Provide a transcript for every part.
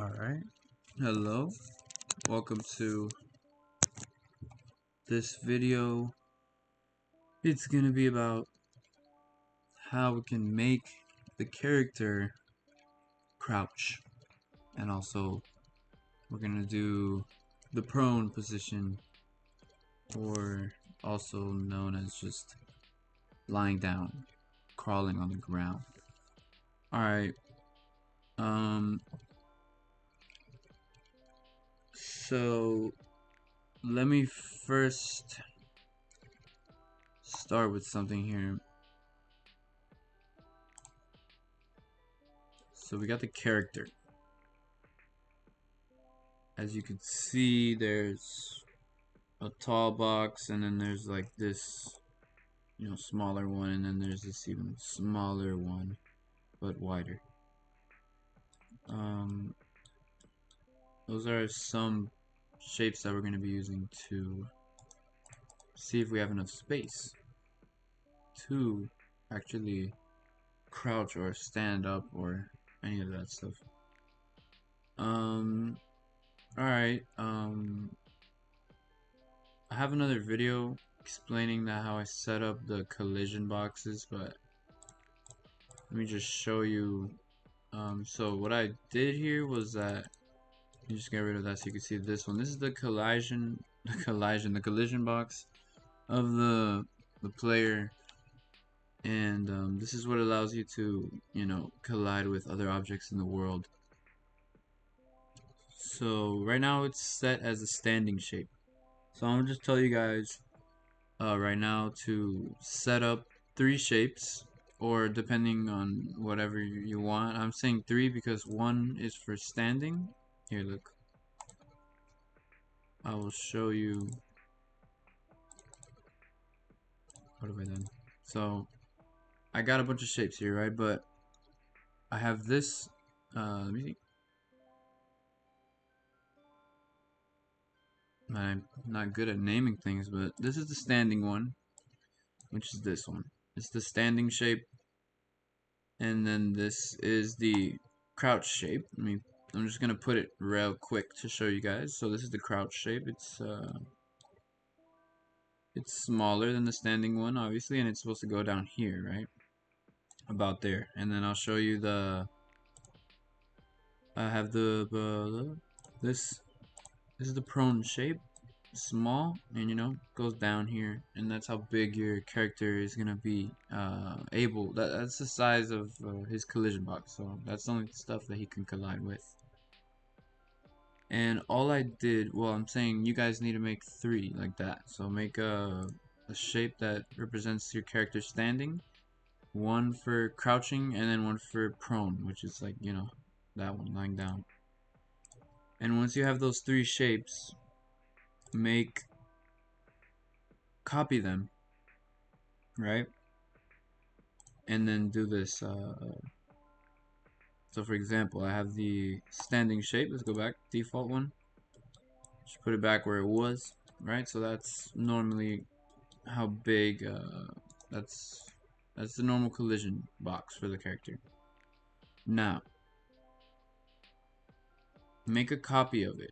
Alright, hello, welcome to this video. It's gonna be about how we can make the character crouch, and also we're gonna do the prone position, or also known as just lying down, crawling on the ground. Alright, so let me first start with something here. So we got the character. As you can see, there's a tall box, and then there's like this, smaller one, and then there's this even smaller one, but wider. Those are some shapes that we're going to be using to see if we have enough space to actually crouch or stand up or any of that stuff. Alright, I have another video explaining how I set up the collision boxes, but let me just show you. So what I did here was that you just get rid of that so you can see this one. This is the collision box of the player, and this is what allows you to, collide with other objects in the world. So right now it's set as a standing shape. So I'm gonna just tell you guys right now to set up 3 shapes, or depending on whatever you want. I'm saying 3 because 1 is for standing. Here, look. I will show you. What have I done? So I got a bunch of shapes here, right? But I have this. Let me see. I'm not good at naming things, but this is the standing one, which is this one. It's the standing shape, and then this is the crouch shape. I'm just gonna put it real quick to show you guys. So this is the crouch shape. It's smaller than the standing one, obviously, and it's supposed to go down here, right? About there. And then I'll show you I have this is the prone shape, small, and goes down here, and that's how big your character is gonna be able. That's the size of his collision box, so that's the only stuff that he can collide with. And all I did, well, I'm saying you guys need to make 3 like that. So make a shape that represents your character standing, 1 for crouching, and then 1 for prone, which is like, that one, lying down. And once you have those 3 shapes, copy them, right? And then do this. So for example, I have the standing shape. Let's go back, default one. Just put it back where it was, right? So that's normally how big, that's the normal collision box for the character. Now, make a copy of it.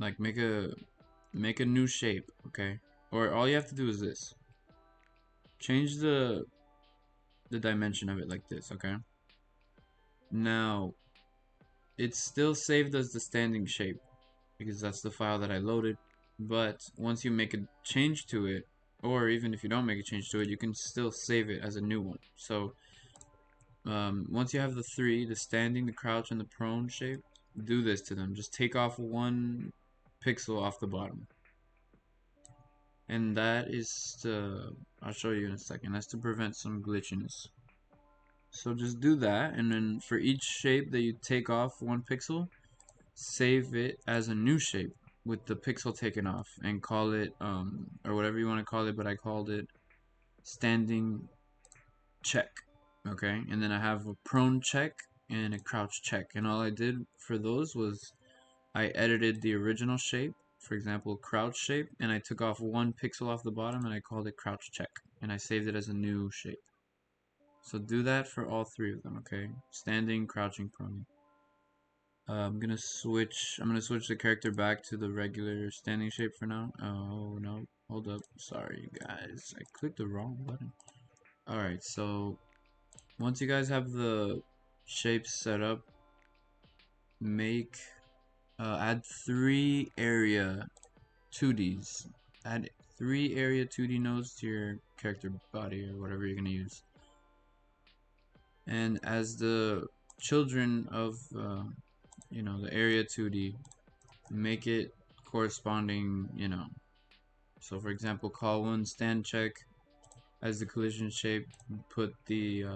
Like make a new shape, okay? Or all you have to do is this. Change the dimension of it like this, okay? Now, it's still saved as the standing shape because that's the file that I loaded, but once you make a change to it, or even if you don't make a change to it, you can still save it as a new one. So once you have the 3, the standing, the crouch, and the prone shape, do this to them. Just take off 1 pixel off the bottom, and that is to, I'll show you in a second, that's to prevent some glitchiness. So just do that, and then for each shape that you take off 1 pixel, save it as a new shape with the pixel taken off, and call it or whatever you want to call it, but I called it standing check. Okay, and then I have a prone check and a crouch check, and all I did for those was I edited the original shape, for example crouch shape, and I took off 1 pixel off the bottom and I called it crouch check, and I saved it as a new shape. So do that for all 3 of them, okay? Standing, crouching, proning. I'm gonna switch the character back to the regular standing shape for now. Oh no, hold up, sorry guys, I clicked the wrong button. Alright, so once you guys have the shapes set up, make add 3 area 2Ds. Add 3 area 2D nodes to your character body or whatever you're gonna use. And as the children of the area 2D, make it corresponding, so for example, call one stand check as the collision shape, put the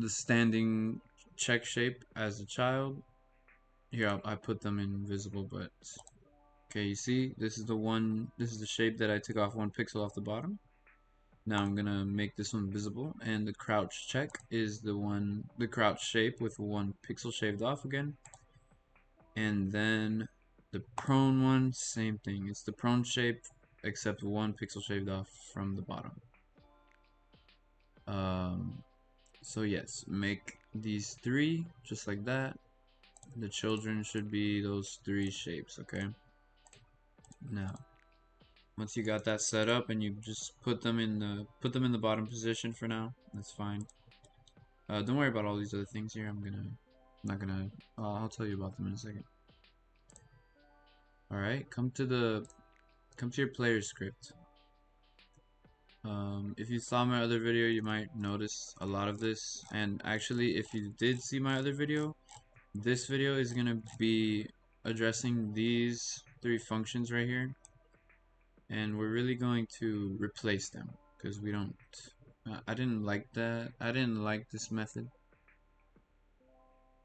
standing check shape as a child. Here, I put them invisible, but okay, you see, this is the shape that I took off 1 pixel off the bottom. Now I'm gonna make this one visible, and the crouch check is the crouch shape with 1 pixel shaved off again. And then the prone one, same thing. It's the prone shape, except 1 pixel shaved off from the bottom. So yes, make these 3 just like that. The children should be those 3 shapes, okay? Now, once you got that set up and you just put them in the bottom position for now, that's fine. Don't worry about all these other things here. I'll tell you about them in a second. All right, come to your player script. If you saw my other video, you might notice a lot of this. And actually, if you did see my other video, this video is gonna be addressing these 3 functions right here. And we're really going to replace them because we don't. I didn't like that. I didn't like this method.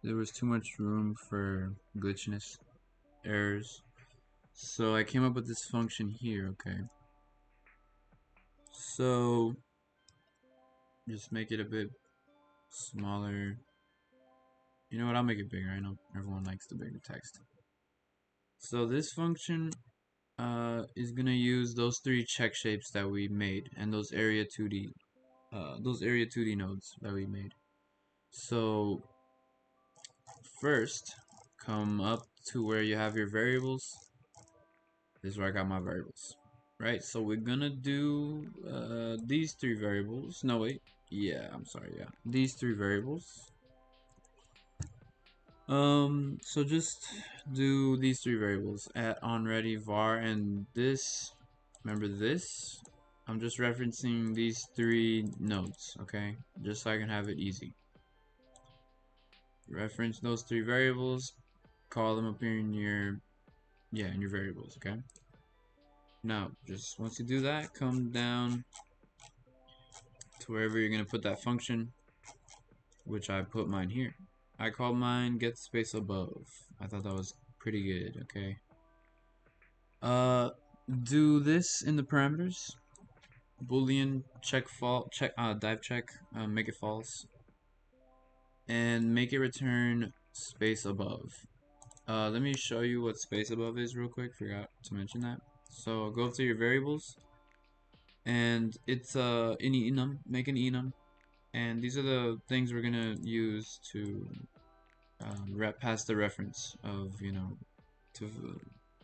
There was too much room for glitchiness, errors. So I came up with this function here, okay? So just make it a bit smaller. You know what, I'll make it bigger. I know everyone likes the bigger text. So this function is gonna use those 3 check shapes that we made and those area 2D nodes that we made. So first, come up to where you have your variables. This is where I got my variables. Right, so we're gonna do these 3 variables. No, wait. Yeah, I'm sorry, yeah. These 3 variables. So just do these 3 variables at onReady var, and this, remember this? I'm just referencing these 3 nodes, okay? Just so I can have it easy. Reference those 3 variables, call them up here in your variables, okay? Now, just once you do that, come down to wherever you're gonna put that function, which I put mine here. I called mine get space above. I thought that was pretty good, okay? Do this in the parameters. Boolean check dive check, make it false, and make it return space above. Let me show you what space above is real quick. Forgot to mention that. So go up to your variables, and it's enum. Make an enum, and these are the things we're gonna use to pass the reference of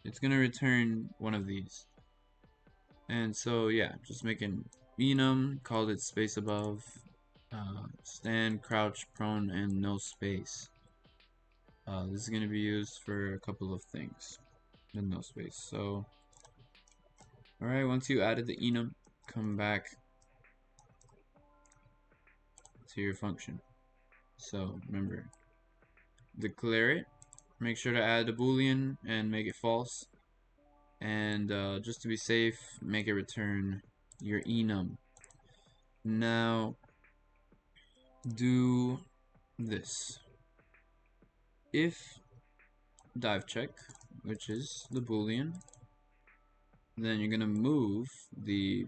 it's gonna return one of these. And so yeah, just make an enum, called it space above, stand, crouch, prone, and no space. This is going to be used for a couple of things and no space. So alright, once you added the enum, come back to your function. So remember, declare it, make sure to add a boolean and make it false, and just to be safe, make it return your enum. Now do this. If dive check, which is the boolean, then you're gonna move the.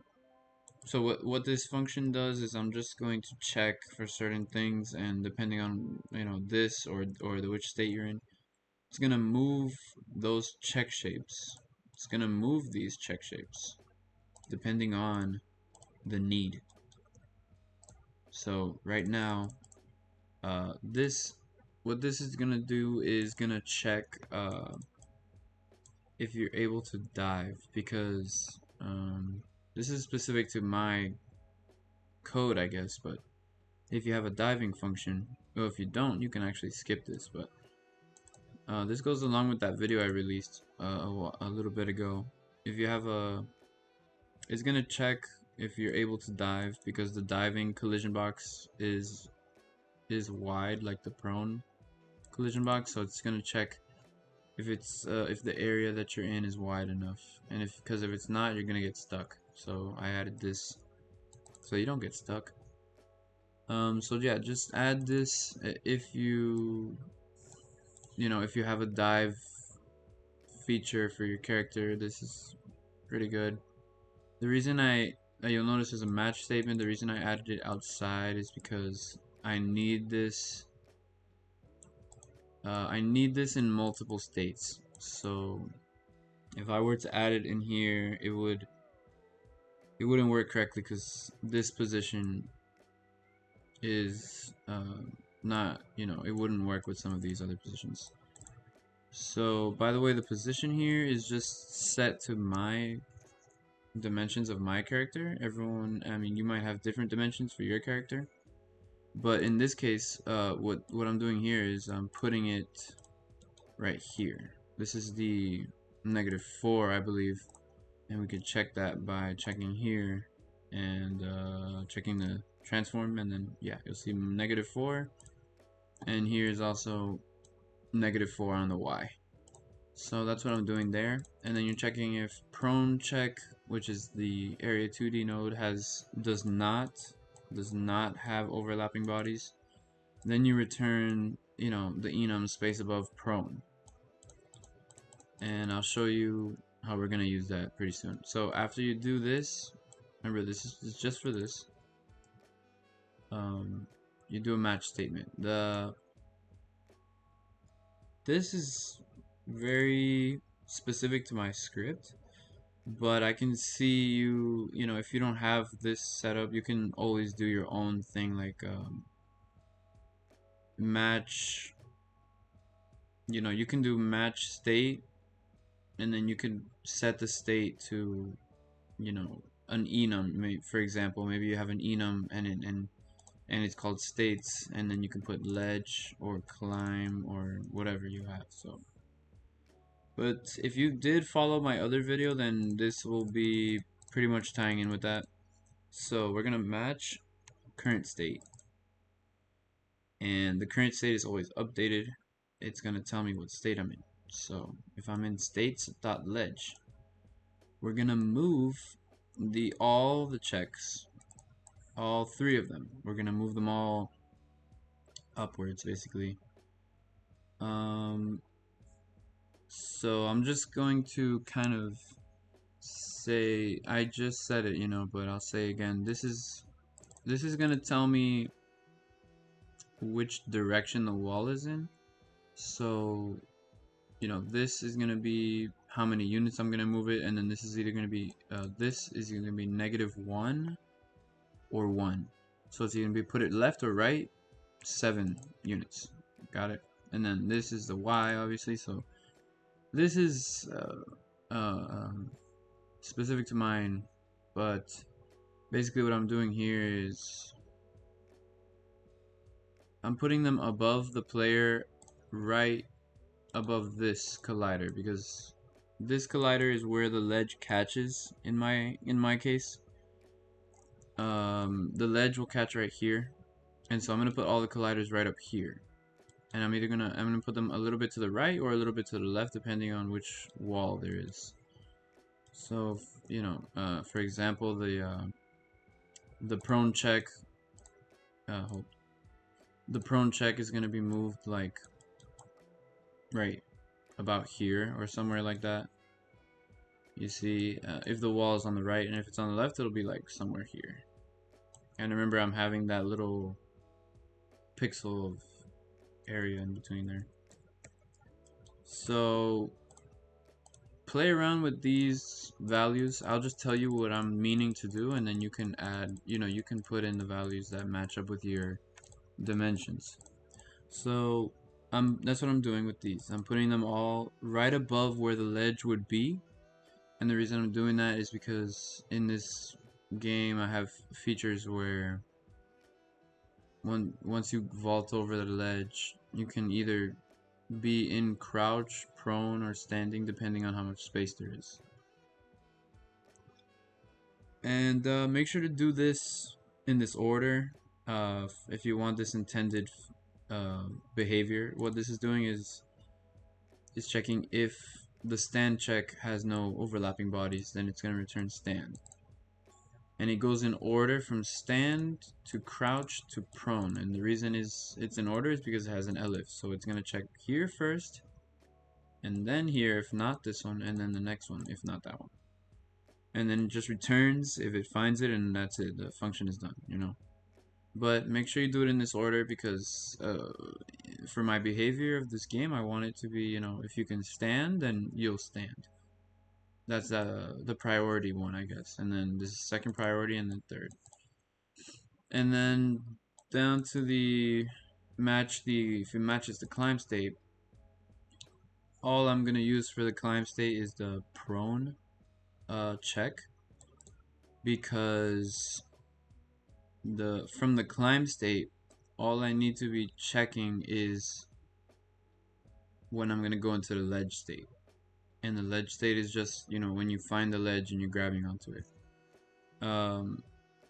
So what this function does is I'm just going to check for certain things, and depending on this or which state you're in, it's gonna move those check shapes. It's gonna move these check shapes depending on the need. So right now, this what this is gonna do is gonna check if you're able to dive, because this is specific to my code, I guess, but if you have a diving function, well, if you don't, you can actually skip this. But this goes along with that video I released a little bit ago. If you have it's gonna check if you're able to dive, because the diving collision box is wide like the prone collision box, so it's gonna check if it's if the area that you're in is wide enough, and because if it's not, you're gonna get stuck. So I added this so you don't get stuck. So yeah, just add this if if you have a dive feature for your character. This is pretty good. The reason you'll notice there's a match statement. The reason I added it outside is because I need this. I need this in multiple states. So if I were to add it in here, it wouldn't work correctly, because this position is not, it wouldn't work with some of these other positions. So by the way, the position here is just set to my dimensions of my character. Everyone, I mean, you might have different dimensions for your character, but in this case, what I'm doing here is I'm putting it right here. This is the -4, I believe, and we could check that by checking here and checking the transform, and then yeah, you'll see -4, and here is also -4 on the Y. So that's what I'm doing there. And then you're checking if prone check, which is the area 2D node, does not have overlapping bodies. Then you return, the enum space above prone. And I'll show you how we're gonna use that pretty soon. So after you do this, remember this is just for this. You do a match statement. This is very specific to my script, but I can see if you don't have this set up, you can always do your own thing, like match, you can do match state, and then you can set the state to an enum. For example, maybe you have an enum and it's called states, and then you can put ledge or climb or whatever you have. So but if you did follow my other video, then this will be pretty much tying in with that. So we're gonna match current state, and the current state is always updated. It's gonna tell me what state I'm in. So if I'm in states.ledge, we're gonna move all the checks, all 3 of them. We're gonna move them all upwards, basically. So I'm just going to kind of say, I just said it, but I'll say again, this is gonna tell me which direction the wall is in. So this is gonna be how many units I'm gonna move it, and then this is either gonna be -1 or 1. So it's either gonna be put it left or right, 7 units. Got it? And then this is the Y, obviously. So this is specific to mine, but basically what I'm doing here is I'm putting them above the player, right above this collider, because this collider is where the ledge catches in my case. The ledge will catch right here, and so I'm gonna put all the colliders right up here, and I'm gonna put them a little bit to the right or a little bit to the left, depending on which wall there is. So for example, the prone check, the prone check is gonna be moved like right about here or somewhere like that. You see, if the wall is on the right, and if it's on the left, it'll be like somewhere here. And remember, I'm having that little pixel of area in between there. So play around with these values. I'll just tell you what I'm meaning to do, and then you can add, you can put in the values that match up with your dimensions. So That's what I'm doing with these. I'm putting them all right above where the ledge would be. And the reason I'm doing that is because in this game I have features where once you vault over the ledge, you can either be in crouch, prone, or standing depending on how much space there is. And make sure to do this in this order if you want this intended behavior. What this is doing is checking if the stand check has no overlapping bodies, then it's going to return stand. And it goes in order from stand to crouch to prone. And the reason is it's in order is because it has an elif. So it's going to check here first, and then here if not this one, and then the next one if not that one. And then it just returns if it finds it, and that's it. The function is done, you know. But make sure you do it in this order because for my behavior of this game, I want it to be, you know, if you can stand, then you'll stand. That's the priority one, I guess. And then this is second priority, and then third. And then down to the if it matches the climb state, all I'm gonna use for the climb state is the prone check, because from the climb state, all I need to be checking is when I'm gonna go into the ledge state. And the ledge state is just, you know, when you find the ledge and you're grabbing onto it.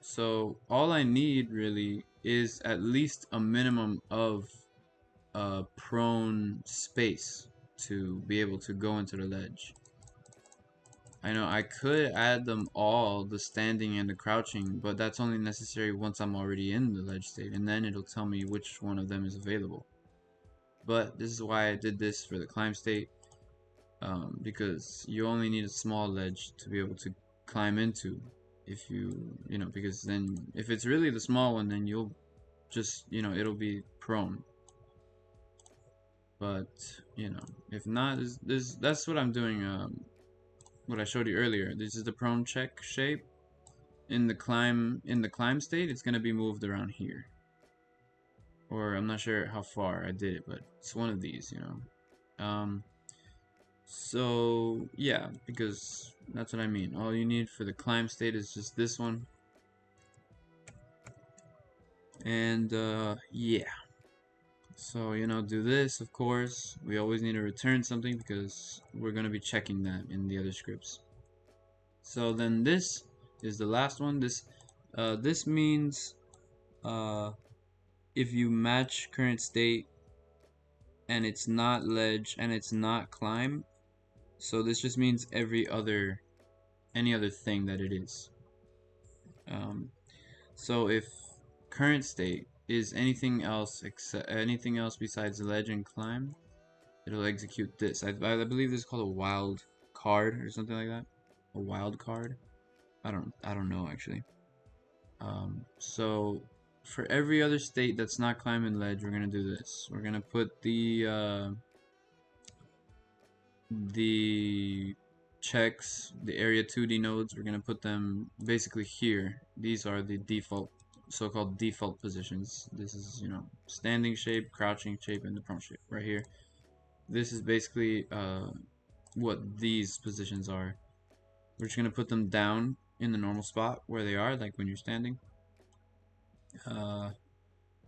So all I need really is at least a minimum of prone space to be able to go into the ledge. I know I could add them all, the standing and the crouching, but that's only necessary once I'm already in the ledge state, and then it'll tell me which one of them is available. But this is why I did this for the climb state, because you only need a small ledge to be able to climb into. If you know, because then if it's really the small one, then you'll just, you know, it'll be prone. But you know, if not, that's what I'm doing. What I showed you earlier. This is the prone check shape. In the climb state, it's gonna be moved around here. Or I'm not sure how far I did it, but it's one of these, you know. So yeah, because that's what I mean. All you need for the climb state is just this one. And yeah. So, you know, do this, of course. We always need to return something because we're going to be checking that in the other scripts. So then this is the last one. This means if you match current state and it's not ledge and it's not climb. So this just means any other thing that it is. So if current state is anything else besides ledge and climb, it'll execute this. I believe this is called a wild card or something like that. A wild card. I don't know actually. So for every other state that's not climb and ledge, we're gonna do this. We're gonna put the checks, the area 2D nodes. We're gonna put them basically here. These are the default, so-called default positions. This is, you know, standing shape, crouching shape, and the prone shape right here. This is basically what these positions are. We're just gonna put them down in the normal spot where they are, like when you're standing.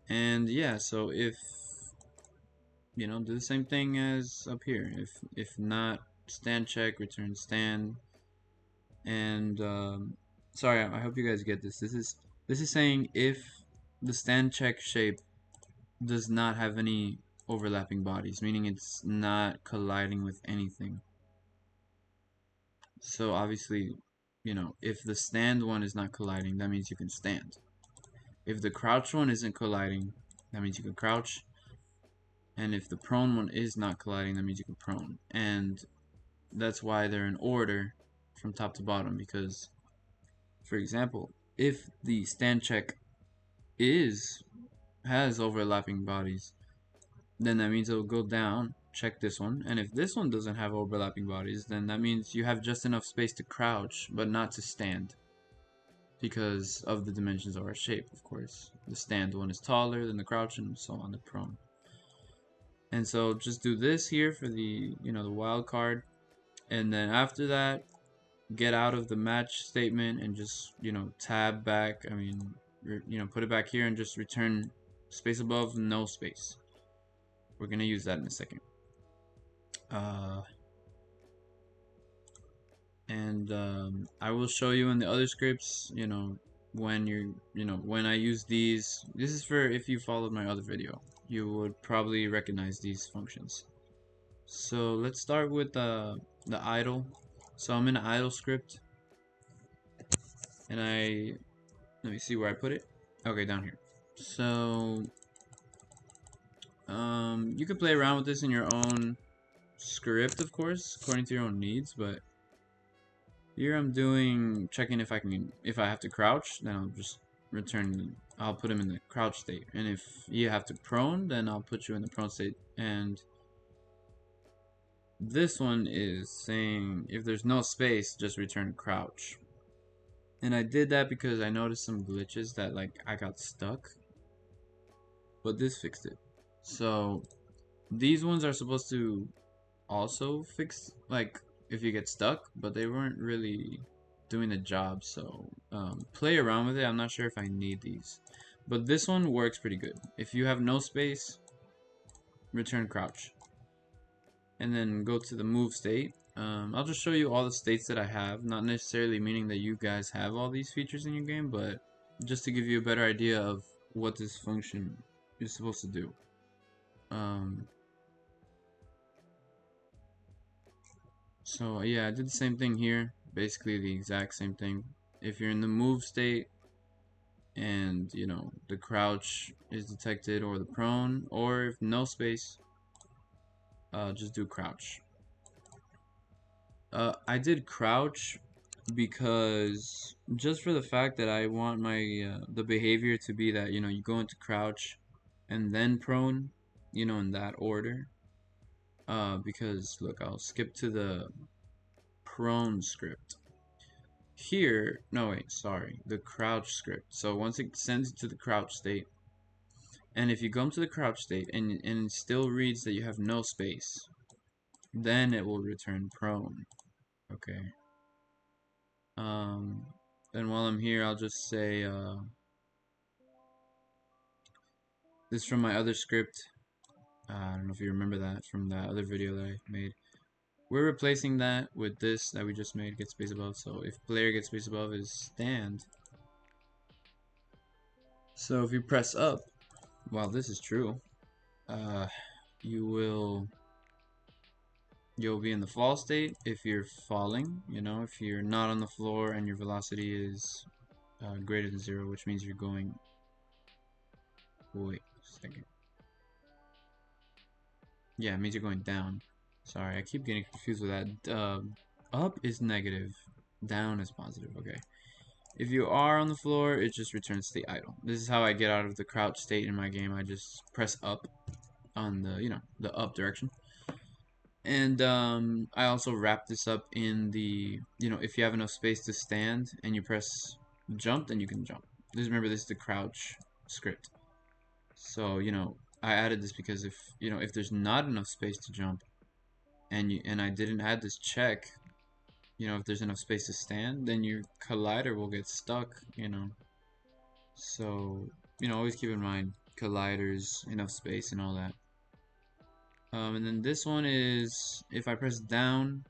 And yeah, so if, you know, do the same thing as up here. If not stand check, return stand. And sorry, I hope you guys get this. This is saying if the stand check shape does not have any overlapping bodies, meaning it's not colliding with anything. So obviously, you know, if the stand one is not colliding, that means you can stand. If the crouch one isn't colliding, that means you can crouch. And if the prone one is not colliding, that means you can prone. And that's why they're in order from top to bottom, because, for example, if the stand check has overlapping bodies, then that means it will go down, check this one, and if this one doesn't have overlapping bodies, then that means you have just enough space to crouch, but not to stand, because of the dimensions of our shape, of course. The stand one is taller than the crouch, and so on the prone. And so just do this here for the, the wild card. And then after that, get out of the match statement and just, tab back. I mean, put it back here and just return space above, no space. We're going to use that in a second. And I will show you in the other scripts, when when I use these. This is for if you followed my other video, you would probably recognize these functions. So let's start with the idle. So I'm in an idle script, and let me see where I put it. Okay, down here. So you can play around with this in your own script, of course, according to your own needs, but here I'm doing checking if I have to crouch, then I'll just I'll put him in the crouch state. And if you have to prone, then I'll put you in the prone state. And this one is saying if there's no space, just return crouch. And I did that because I noticed some glitches that like I got stuck, but this fixed it. So these ones are supposed to also fix like if you get stuck, but they weren't really doing the job. So play around with it. I'm not sure if I need these, but this one works pretty good. If you have no space, return crouch, and then go to the move state. I'll just show you all the states that I have, not necessarily meaning that you guys have all these features in your game, but just to give you a better idea of what this function is supposed to do. So yeah, I did the same thing here, basically the exact same thing. If you're in the move state and the crouch is detected or the prone, or if no space, just do crouch. I did crouch because just for the fact that I want my the behavior to be that you go into crouch and then prone, in that order. Because look, I'll skip to the prone script. Here, no wait, sorry, the crouch script. So once it sends it to the crouch state, and if you come to the crouch state and it still reads that you have no space, then it will return prone. Okay. Then while I'm here, I'll just say this is from my other script. I don't know if you remember that from that other video that I made. We're replacing that with this that we just made, get space above. So if player gets space above is stand. So if you press up, while this is true, you'll be in the fall state if you're falling. If you're not on the floor and your velocity is greater than 0, which means you're going. Wait a second. Yeah, it means you're going down. Sorry, I keep getting confused with that. Up is negative, down is positive. Okay. If you are on the floor, it just returns to the idle. This is how I get out of the crouch state in my game. I just press up on the up direction. And I also wrap this up in the, if you have enough space to stand and you press jump, then you can jump. Remember, this is the crouch script. So, I added this because if there's not enough space to jump and I didn't add this check, if there's enough space to stand, then your collider will get stuck, So, always keep in mind colliders, enough space and all that. And then this one is if I press down,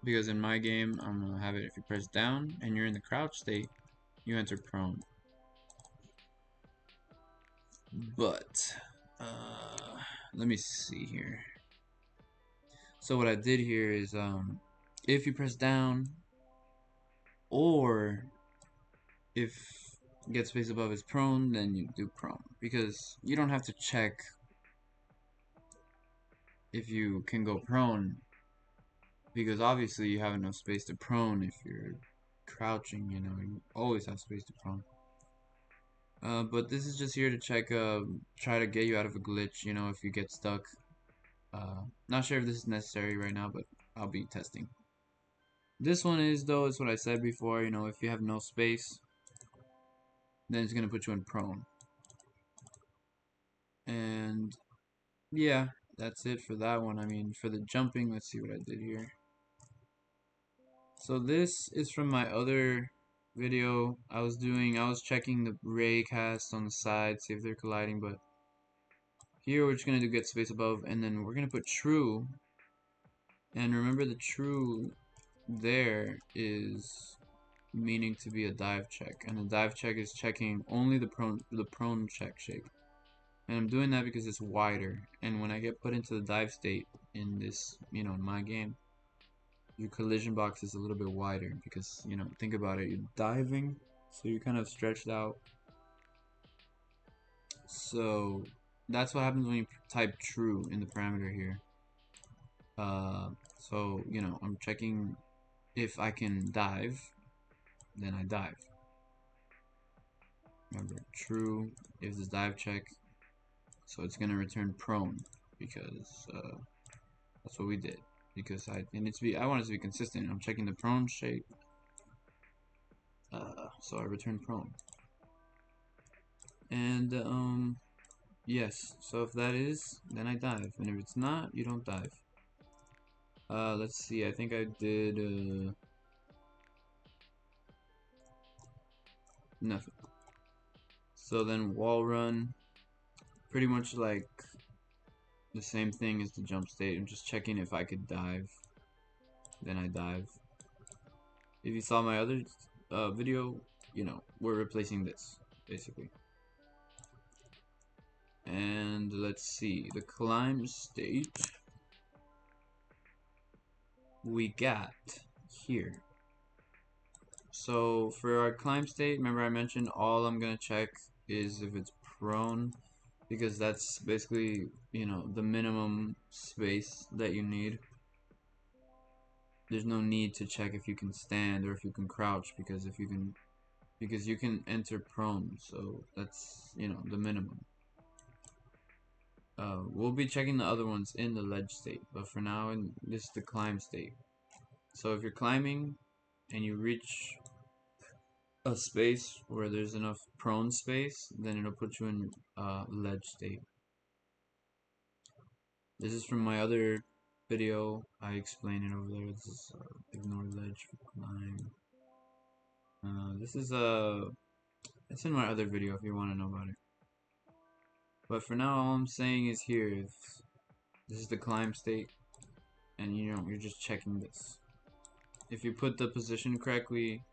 because in my game I'm gonna have it if you press down and you're in the crouch state, you enter prone. But let me see here. So what I did here is if you press down, or if get space above is prone, then you do prone, because you don't have to check if you can go prone, because obviously you have enough space to prone. If you're crouching, you always have space to prone. But this is just here to check, try to get you out of a glitch, if you get stuck. Not sure if this is necessary right now, but I'll be testing. This one is, though, is what I said before, if you have no space, then it's going to put you in prone. And, yeah, that's it for that one. I mean, for the jumping, let's see what I did here. So this is from my other video I was checking the ray cast on the side, see if they're colliding, but here we're just gonna do get space above, and then we're gonna put true, and remember the true there is meaning to be a dive check, and the dive check is checking only the prone check shape. And I'm doing that because it's wider, and when I get put into the dive state in this, in my game, your collision box is a little bit wider because, think about it, you're diving, so you're kind of stretched out. So that's what happens when you type true in the parameter here. So, I'm checking if I can dive, then I dive. Remember, true is this dive check, so it's going to return prone because that's what we did. Because I want it to be consistent. I'm checking the prone shape, so I return prone. And yes, so if that is, then I dive, and if it's not, you don't dive. Let's see, I think I did nothing. So then wall run, pretty much like the same thing as the jump state. I'm just checking if I could dive, then I dive. If you saw my other video, we're replacing this, basically. And let's see, the climb state we got here. So for our climb state, remember I mentioned all I'm gonna check is if it's prone, because that's basically, the minimum space that you need. There's no need to check if you can stand or if you can crouch, because you can enter prone, so that's, the minimum. We'll be checking the other ones in the ledge state, but for now, this is the climb state. So if you're climbing and you reach a space where there's enough prone space, then it'll put you in ledge state. This is from my other video. I explain it over there. This is ignore ledge for climb. This is it's in my other video if you want to know about it. But for now, all I'm saying is here, if this is the climb state, and you're just checking this. If you put the position correctly,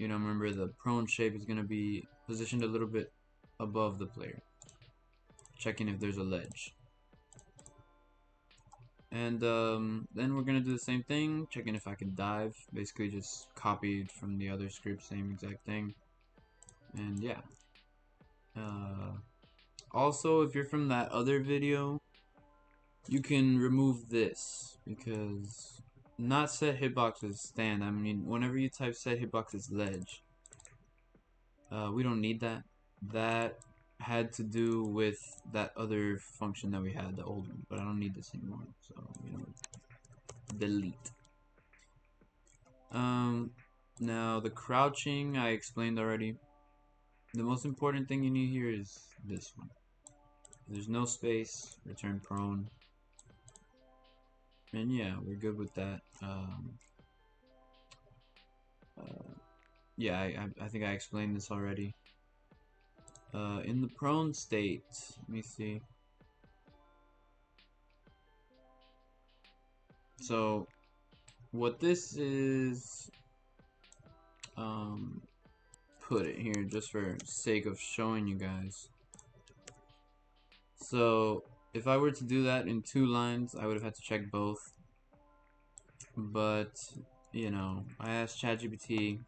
remember the prone shape is going to be positioned a little bit above the player. Checking if there's a ledge. And then we're going to do the same thing, checking if I can dive. Basically just copied from the other script, same exact thing. And yeah. Also, if you're from that other video, you can remove this, because not set hitboxes stand. I mean, whenever you type set hitboxes ledge, we don't need that. That had to do with that other function that we had, the old one, but I don't need this anymore, so delete. Now the crouching I explained already. The most important thing you need here is this one. If there's no space, return prone. And yeah, we're good with that. Yeah, I think I explained this already. In the prone state, let me see. So, what this is, put it here just for sake of showing you guys. So, if I were to do that in 2 lines, I would have had to check both. But, I asked ChatGPT,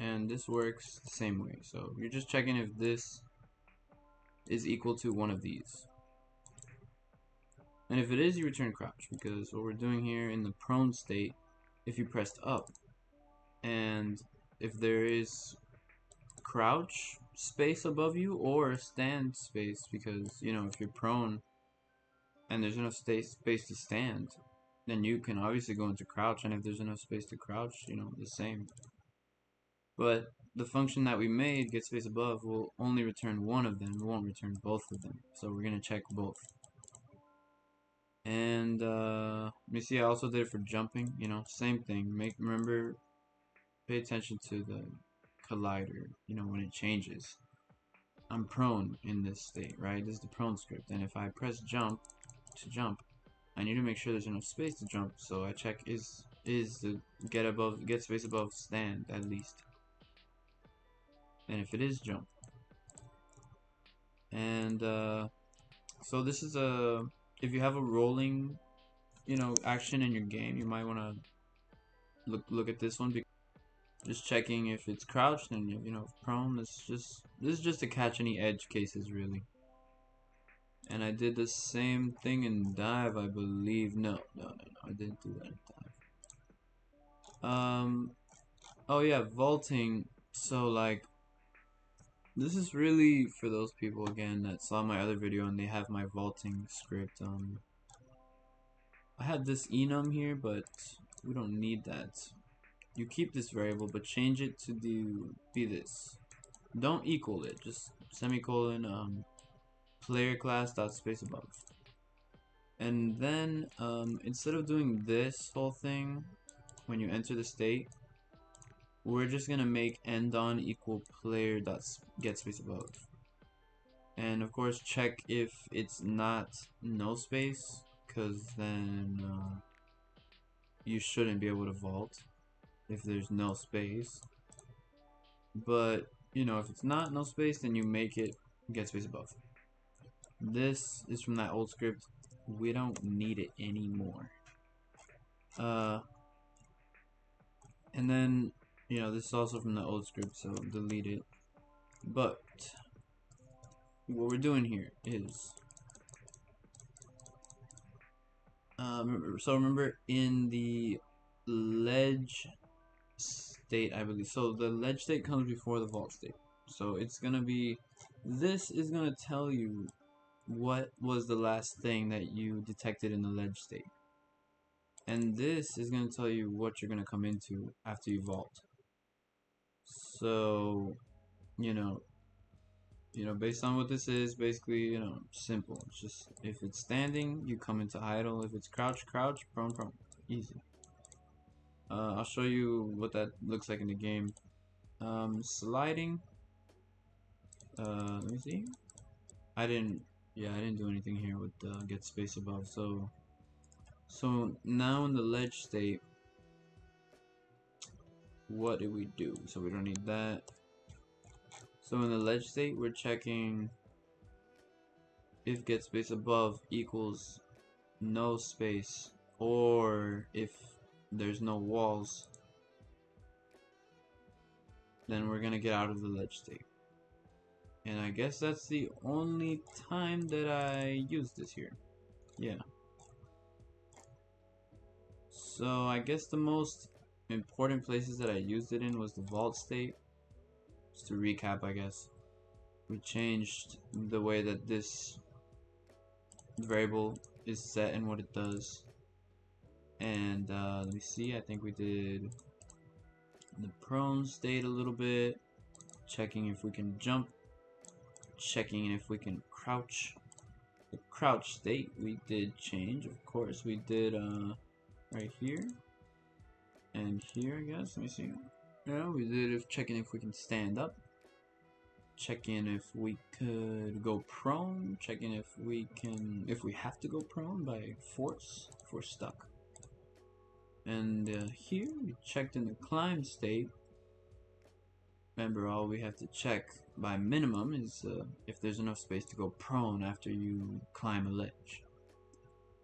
and this works the same way. So, you're just checking if this is equal to one of these. And if it is, you return crouch, because what we're doing here in the prone state, if you pressed up, and if there is crouch space above you or stand space, because if you're prone and there's enough space to stand, then you can obviously go into crouch, and if there's enough space to crouch, the same. But the function that we made, get space above, will only return one of them. It won't return both of them. So we're gonna check both. And let me see. I also did it for jumping. You know, same thing. Remember, pay attention to the collider. You know, when it changes. I'm prone in this state, right? This is the prone script, and if I press jump to jump, I need to make sure there's enough space to jump. So I check is the get space above stand at least, and if it is, jump. And so this is a if you have a rolling, you know, action in your game, you might want to look at this one. Just checking if it's crouched and you know prone. This is just to catch any edge cases really. And I did the same thing in dive, I believe. No, I didn't do that in dive. Oh yeah, vaulting. So like, this is really for those people again that saw my other video and they have my vaulting script. I had this enum here, but we don't need that. You keep this variable, but change it to be this. Don't equal it, just semicolon player class dot space above. And then instead of doing this whole thing when you enter the state, we're just gonna make end on equal player dot get space above. And of course check if it's not no space, because then you shouldn't be able to vault if there's no space. But you know, if it's not no space, then you make it get space above. This is from that old script. We don't need it anymore. And then, you know, this is also from the old script, so delete it. But what we're doing here is remember in the ledge state, I believe. So the ledge state comes before the vault state. So it's gonna be, this is gonna tell you what was the last thing that you detected in the ledge state. And this is gonna tell you what you're gonna come into after you vault. So, you know, based on what this is, basically, you know, simple. It's just, if it's standing, you come into idle. If it's crouch, crouch, prone, prone. Easy. I'll show you what that looks like in the game. Sliding. Let me see. I didn't do anything here with get space above. So now in the ledge state, what do we do? So we don't need that. So in the ledge state, we're checking if get space above equals no space, or if there's no walls, then we're gonna get out of the ledge state. And I guess that's the only time that I used this here. Yeah. So I guess the most important places that I used it in was the vault state. Just to recap, I guess we changed the way that this variable is set and what it does. And let me see, I think we did the prone state a little bit, checking if we can jump, checking if we can crouch. The crouch state we did change, of course. We did right here and here, I guess. Let me see. Yeah, we did checking if we can stand up, checking if we could go prone, checking if we have to go prone by force if we're stuck. And here we checked in the climb state. Remember, all we have to check by minimum is if there's enough space to go prone after you climb a ledge.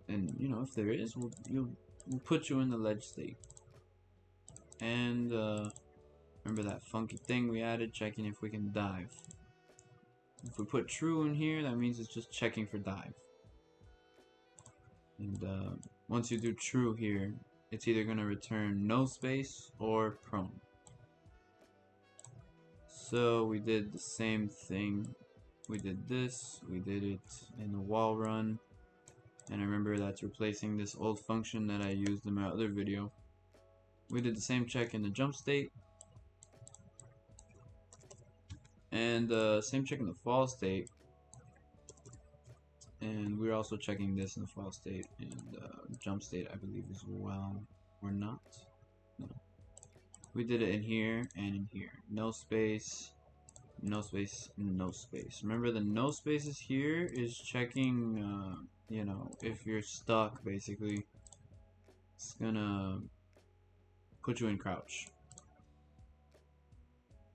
And you know, if there is, we'll put you in the ledge state. And remember that funky thing we added, checking if we can dive. If we put true in here, that means it's just checking for dive. And once you do true here, it's either going to return no space or prone. So we did the same thing. We did this, we did it in the wall run. And remember, that's replacing this old function that I used in my other video. We did the same check in the jump state. And same check in the fall state. And we're also checking this in the fall state and jump state, I believe, as well. Or not? No. We did it in here and in here. No space, no space, no space. Remember, the no spaces here is checking, you know, if you're stuck, basically. It's gonna put you in crouch.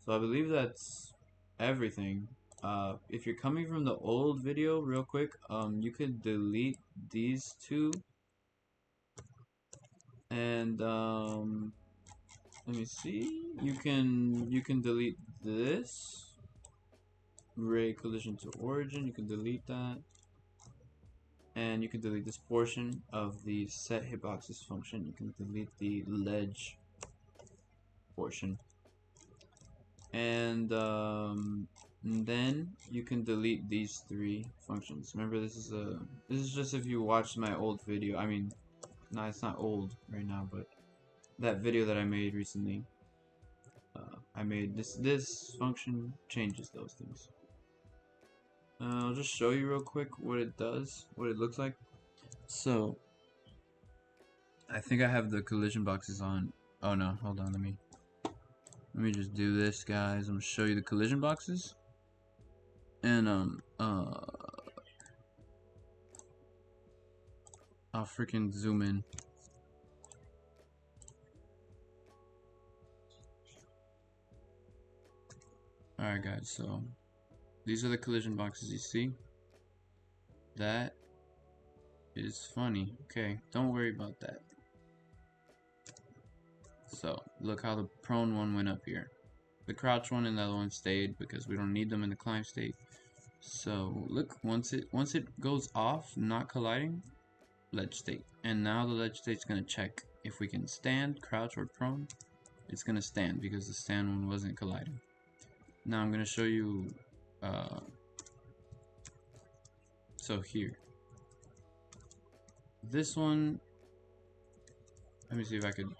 So I believe that's everything. If you're coming from the old video, real quick, you could delete these two, and let me see. You can delete this ray collision to origin. You can delete that, and you can delete this portion of the set hitboxes function. You can delete the ledge portion. And then you can delete these three functions. Remember, this is just if you watched my old video. I mean, no, it's not old right now, but that video that I made recently, I made this function changes those things. I'll just show you real quick what it does, what it looks like. So I think I have the collision boxes on. Oh no, hold on, let me just do this, guys. I'm gonna show you the collision boxes. And I'll freaking zoom in. Alright guys, so these are the collision boxes you see. That is funny. Okay, don't worry about that. So look how the prone one went up here. The crouch one and the other one stayed because we don't need them in the climb state. So look, once it goes off, not colliding, ledge state. And now the ledge state's gonna check if we can stand, crouch, or prone. It's gonna stand because the stand one wasn't colliding. Now I'm gonna show you so here. This one, let me see if I could.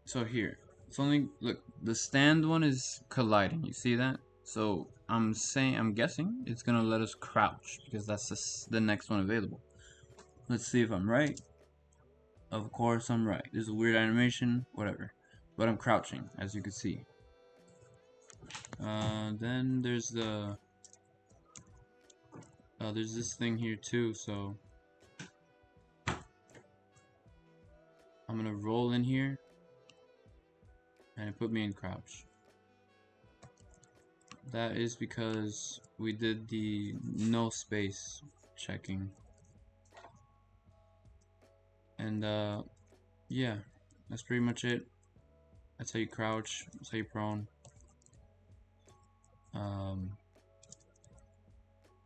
So here, it's only, look, the stand one is colliding. You see that? So I'm guessing it's gonna let us crouch because that's the next one available. Let's see if I'm right. Of course I'm right. This is a weird animation, whatever. But I'm crouching, as you can see. Then there's there's this thing here too, so I'm gonna roll in here and it put me in crouch. That is because we did the no space checking. And yeah, that's pretty much it. That's how you crouch, that's how you prone.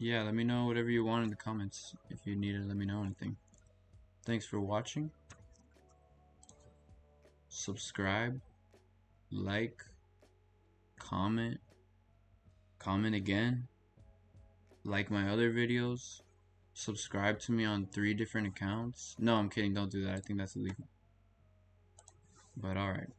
Yeah, let me know whatever you want in the comments. If you need to let me know anything. Thanks for watching. Subscribe, like, comment again, like my other videos, subscribe to me on 3 different accounts. No, I'm kidding, don't do that. I think that's illegal. But alright.